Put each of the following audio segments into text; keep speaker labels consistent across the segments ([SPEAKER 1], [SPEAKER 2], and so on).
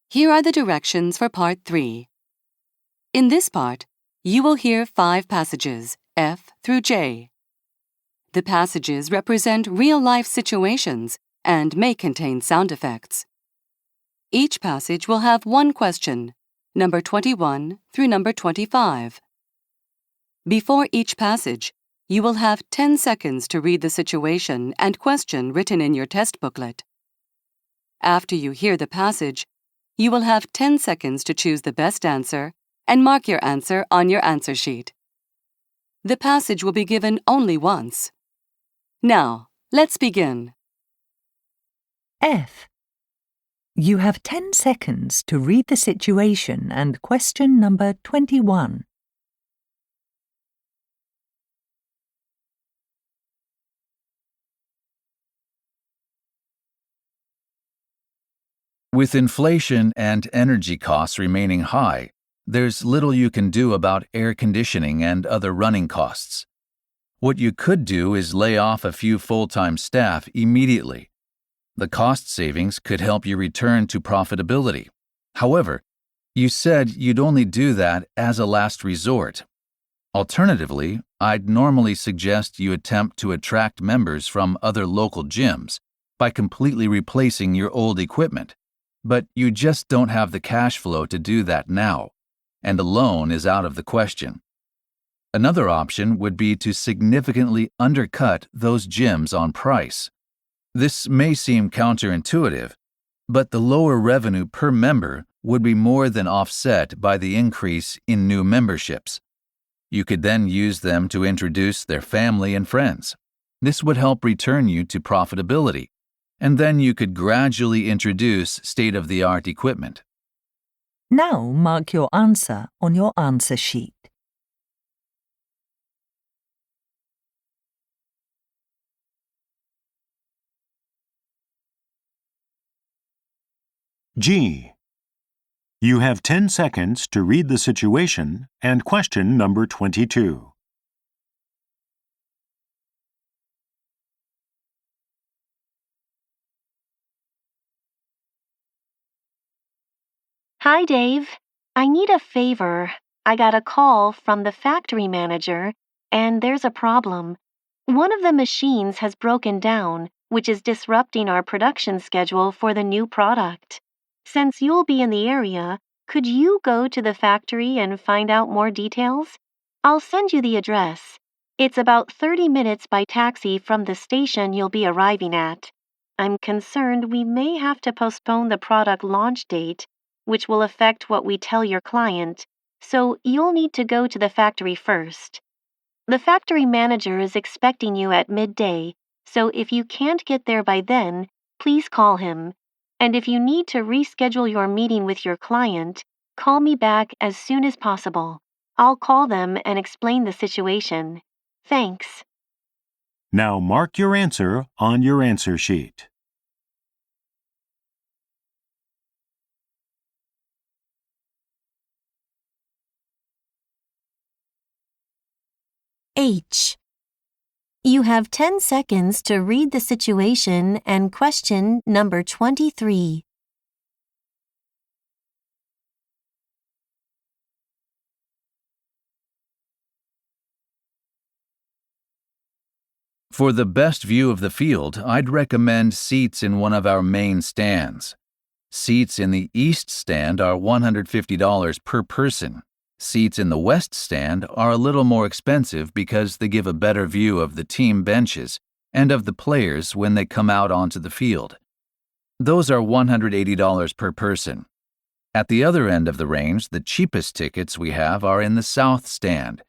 [SPEAKER 1] Here are the directions for Part 3. In this part, you will hear 5 passages, F through J. The passages represent real-life situations and may contain sound effects. Each passage will have one question, number 21 through number 25. Before each passage, you will have 10 seconds to read the situation and question written in your test booklet. After you hear the passage, you will have 10 seconds to choose the best answer and mark your answer on your answer sheet. The passage will be given only once. Now, let's begin.
[SPEAKER 2] F. You have 10 seconds to read the situation and question number 21.
[SPEAKER 3] With inflation and energy costs remaining high, there's little you can do about air conditioning and other running costs. What you could do is lay off a few full-time staff immediately. The cost savings could help you return to profitability. However, you said you'd only do that as a last resort. Alternatively, I'd normally suggest you attempt to attract members from other local gyms by completely replacing your old equipment. But you just don't have the cash flow to do that now, and a loan is out of the question. Another option would be to significantly undercut those gyms on price. This may seem counterintuitive, but the lower revenue per member would be more than offset by the increase in new memberships. You could then use them to introduce their family and friends. This would help return you to profitability, and then you could gradually introduce state-of-the-art equipment.
[SPEAKER 2] Now mark your answer on your answer sheet.
[SPEAKER 4] G. You have 10 seconds to read the situation and question number 22.
[SPEAKER 5] Hi, Dave. I need a favor. I got a call from the factory manager, and there's a problem. One of the machines has broken down, which is disrupting our production schedule for the new product. Since you'll be in the area, could you go to the factory and find out more details? I'll send you the address. It's about 30 minutes by taxi from the station you'll be arriving at. I'm concerned we may have to postpone the product launch date, which will affect what we tell your client, so you'll need to go to the factory first. The factory manager is expecting you at midday, so if you can't get there by then, please call him. And if you need to reschedule your meeting with your client, call me back as soon as possible. I'll call them and explain the situation. Thanks.
[SPEAKER 4] Now mark your answer on your answer sheet.
[SPEAKER 5] H. You have 10 seconds to read the situation and question number 23.
[SPEAKER 3] For the best view of the field, I'd recommend seats in one of our main stands. Seats in the East stand are $150 per person. Seats in the West stand are a little more expensive because they give a better view of the team benches and of the players when they come out onto the field. Those are $180 per person. At the other end of the range, the cheapest tickets we have are in the South stand.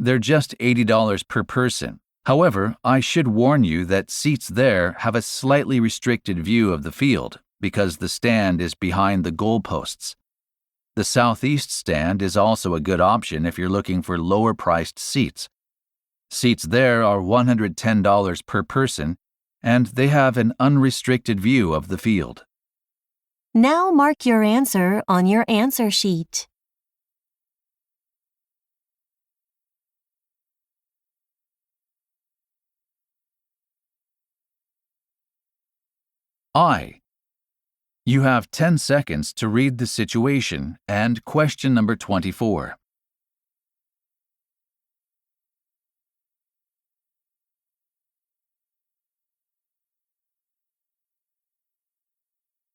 [SPEAKER 3] They're just $80 per person. However, I should warn you that seats there have a slightly restricted view of the field because the stand is behind the goalposts. The Southeast stand is also a good option if you're looking for lower-priced seats. Seats there are $110 per person, and they have an unrestricted view of the field.
[SPEAKER 5] Now mark your answer on your answer sheet.
[SPEAKER 3] I. You have 10 seconds to read the situation and question number 24.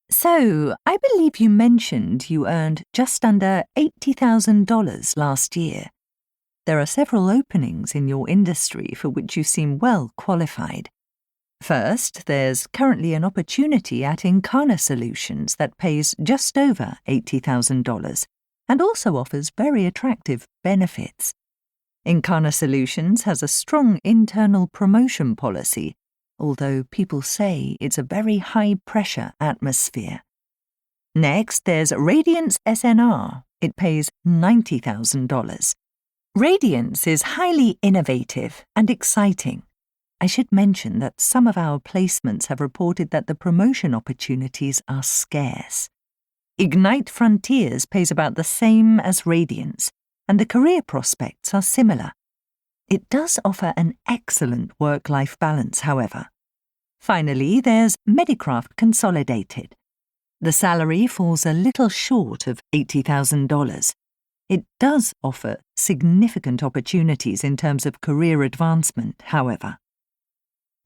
[SPEAKER 2] So, I believe you mentioned you earned just under $80,000 last year. There are several openings in your industry for which you seem well qualified. First, there's currently an opportunity at Incarna Solutions that pays just over $80,000 and also offers very attractive benefits. Incarna Solutions has a strong internal promotion policy, although people say it's a very high-pressure atmosphere. Next, there's Radiance SNR. It pays $90,000. Radiance is highly innovative and exciting. I should mention that some of our placements have reported that the promotion opportunities are scarce. Ignite Frontiers pays about the same as Radiance, and the career prospects are similar. It does offer an excellent work-life balance, however. Finally, there's Medicraft Consolidated. The salary falls a little short of $80,000. It does offer significant opportunities in terms of career advancement, however.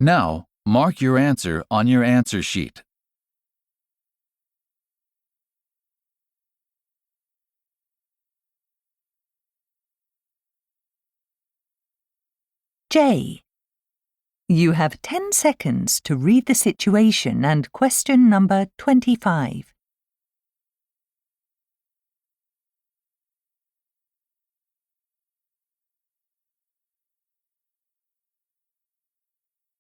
[SPEAKER 3] Now, mark your answer on your answer sheet.
[SPEAKER 2] J. You have 10 seconds to read the situation and question number 25.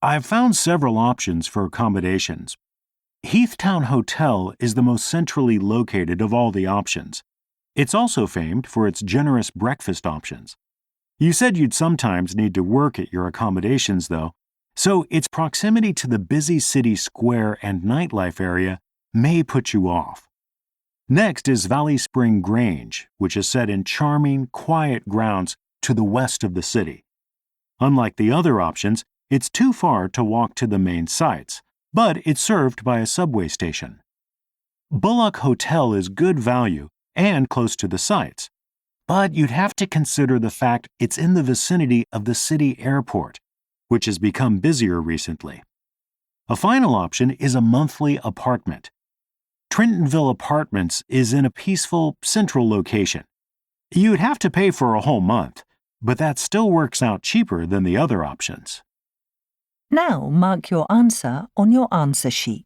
[SPEAKER 4] I've found several options for accommodations. Heathtown Hotel is the most centrally located of all the options. It's also famed for its generous breakfast options. You said you'd sometimes need to work at your accommodations, though, so its proximity to the busy city square and nightlife area may put you off. Next is Valley Spring Grange, which is set in charming, quiet grounds to the west of the city. Unlike the other options, it's too far to walk to the main sites, but it's served by a subway station. Bullock Hotel is good value and close to the sites, but you'd have to consider the fact it's in the vicinity of the city airport, which has become busier recently. A final option is a monthly apartment. Trentonville Apartments is in a peaceful, central location. You'd have to pay for a whole month, but that still works out cheaper than the other options.
[SPEAKER 2] Now mark your answer on your answer sheet.